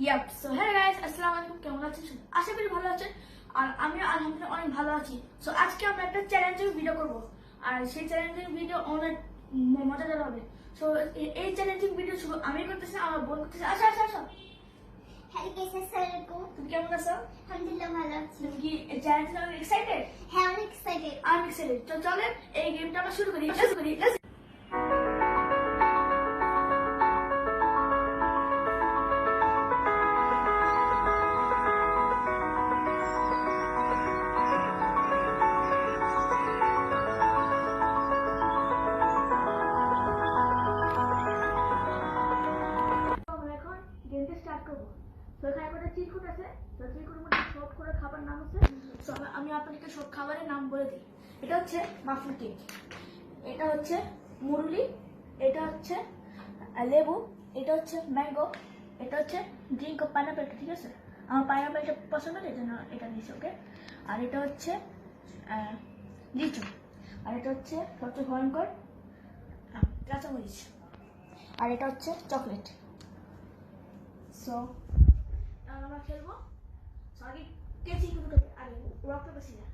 Yup so হ্যাঁ guys, আসসালামু আলাইকুম। কেমন আছেন? আশা করি ভালো আছেন। আর আমিও আলহামদুলিল্লাহ অনেক ভালো আছি। সো আজকে আমরা একটা চ্যালেঞ্জিং ভিডিও করব, আর সেই চ্যালেঞ্জিং ভিডিও অনেক মজাদার হবে। সো এই চ্যালেঞ্জিং ভিডিও শুধু আমি করতেছি, আমার বোন করতেছে। আসো আসো আসো। হ্যালো গাইস, আসসালামু আলাইকুম। তুমি কেমন আছো? আলহামদুলিল্লাহ ভালো আছি। তুমি কি এই চ্যালেঞ্জের জন্য এক্সাইটেড? হ্যাঁ, অনেক এক্সাইটেড। আমি এক্সাইটেড। তো চলেন এই গেমটা আমরা শুরু করি। শুরু করি। Let's আমরা এখন গেমটা স্টার্ট করবো। তো এখানে একটা চিট কোড আছে। তো চিট কোডের মধ্যে সব করে খাবার নাম আছে। তো আমি আপনাদেরকে সব খাবারের নাম বলে দিই। এটা হচ্ছে মাফিন কেক, এটা হচ্ছে মুরুলি, এটা হচ্ছে লেবু, এটা হচ্ছে ম্যাঙ্গো, এটা হচ্ছে ড্রিঙ্ক অফ পাইনাপেলটা। ঠিক আছে, আমার পাইনাপেলটা পছন্দ, এই জন্য এটা নিয়েছি। ওকে, আর এটা হচ্ছে লিচু, আর এটা হচ্ছে সবচেয়ে ভয়ঙ্কর কাঁচামরিচ, আর এটা হচ্ছে চকলেট। সো আমরা খেলবো। আগে কেচি কুটুকে আগে রক্ত বেশি না।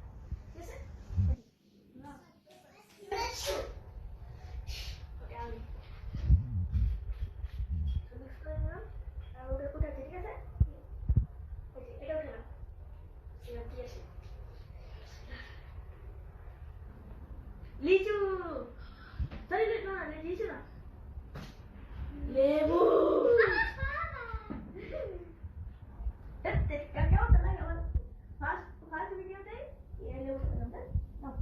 ঠিক আছে, না ওকে আগে মিক্স করে নিলাম। আর ওটা উঠাচ্ছে। ঠিক আছে, এটা উঠালাম। এবার দিয়ে আসি লিচু। সরি না, লিচু না, লেবু। ফার্স্ট ভিডিওতে লেবু খেলাম, তাই না?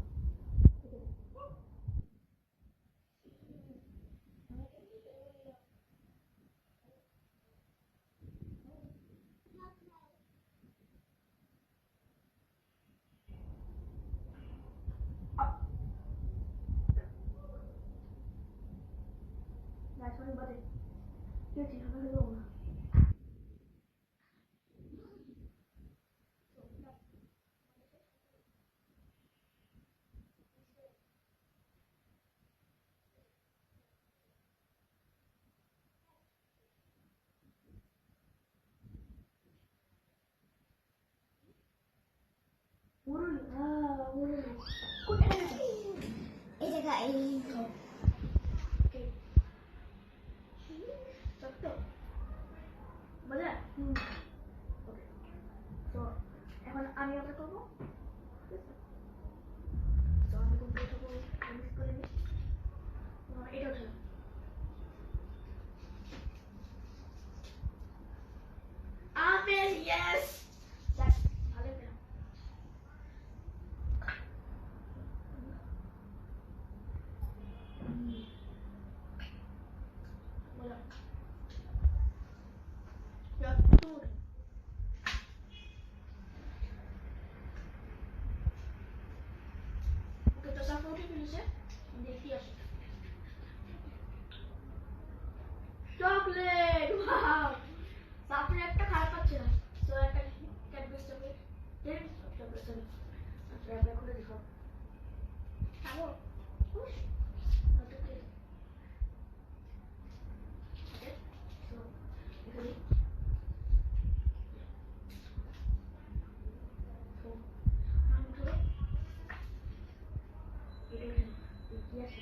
That's one button. Here, take a little one. Urul, urul. এই জায়গায় এই Okay. Sakto. Mala. Okay. So, এখন আমি আবার করবো। তো আমি কম্পিউটার মিক্স করে নিই। এটা উঠালাম। Apple, yes. ভালো পেলাম। বলো। চতুর। ওকে, তো সব উঠে ফেলেছে। দেখি আসি। Chocolate, wow. সাপের একটা খারাপ পাচ্ছে না। তো একটা ক্যাডবেরি চকলেট। Chocolate sorry. আচ্ছা, আমরা খুলে দেখো। খাবো? উফ, ওটাকে। ওকে, তো এখানে। তো আমি ধরো এটা এখানে। কি আছে?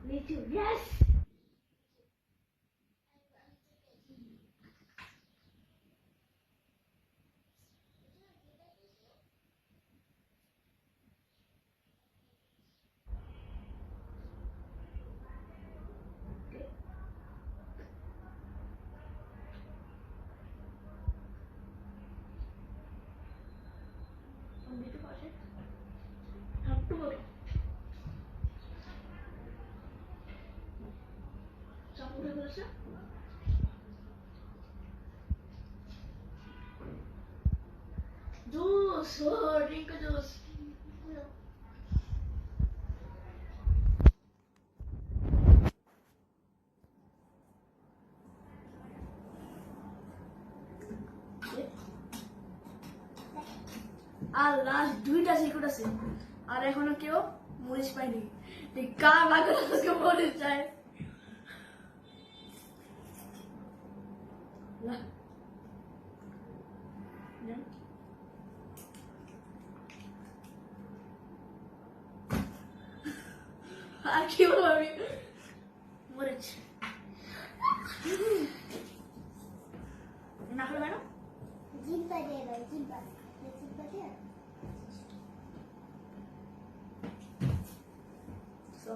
লিচু, ইয়েস। দিতে পারছে একটু বলো। সব উঠে ফেলেছে। জুস, ও ড্রিঙ্ক জুস। আর লাস্ট দুইটা সিক্রেট আছে, আর এখনো কেউ মরিচ পাইনি। কার লাগে আজকে মরে যায় না না আর কি বলবো আমি মরেছি না হলো ম্যাডাম জিব্বা দিয়ে দাও, জিব্বা। জিব্বা দিয়ে। So,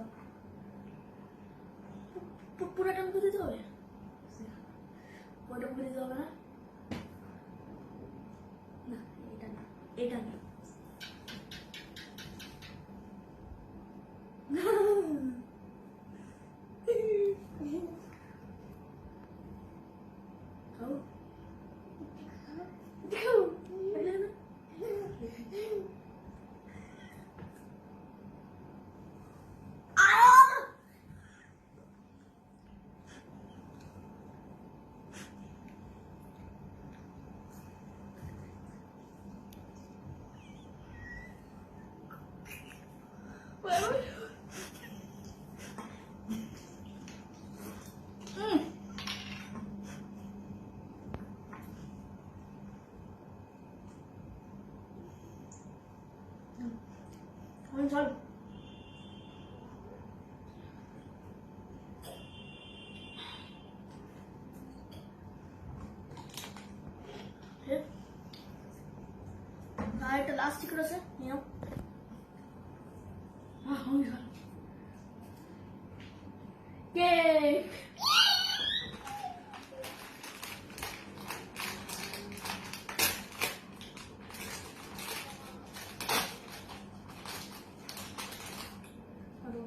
পুরোটা মুখে দিতে হবে পুরোটা মুখে দিতে হবে না না এটা না এটা না খাও খাও এটা না চল আর একটা লাস্ট টিকেট আছে নিও কেক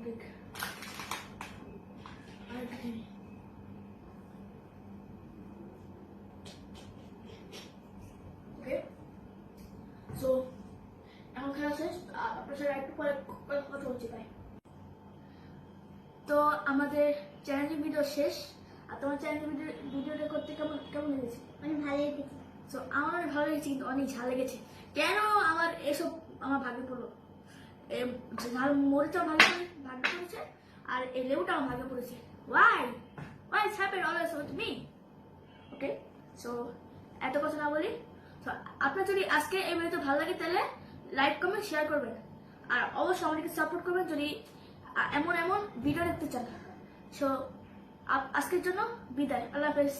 কেক আরেকটা খেয়ে নিই। ওকে সো এখন খেলা শেষ আপনার সাথে একটু পরে কথা হচ্ছে তাই তো আমাদের চ্যানেলের ভিডিও শেষ আর তোমার চ্যানেলের ভিডিওটা করতে কেমন কেমন লেগেছে অনেক ভালোই দেখি। তো আমার ভালো লেগেছে কিন্তু অনেক ঝাল লেগেছে কেন আমার এসব আমার ভাগ্যে পড়লো ঝাল মরিচটা ভাগ্যে পড়েছে আর এই লেবুটা আমার ভাগ্যে পড়েছে why it's happen always with me okay so এত কথা না বলি তো আপনার যদি আজকে এই ভিডিওতে ভালো লাগে তাহলে লাইক কমেন্ট শেয়ার করবেন আর অবশ্যই আমাদেরকে সাপোর্ট করবেন যদি এমন ভিডিও দেখতে চান সো আজকের জন্য বিদায় আল্লাহ হাফেজ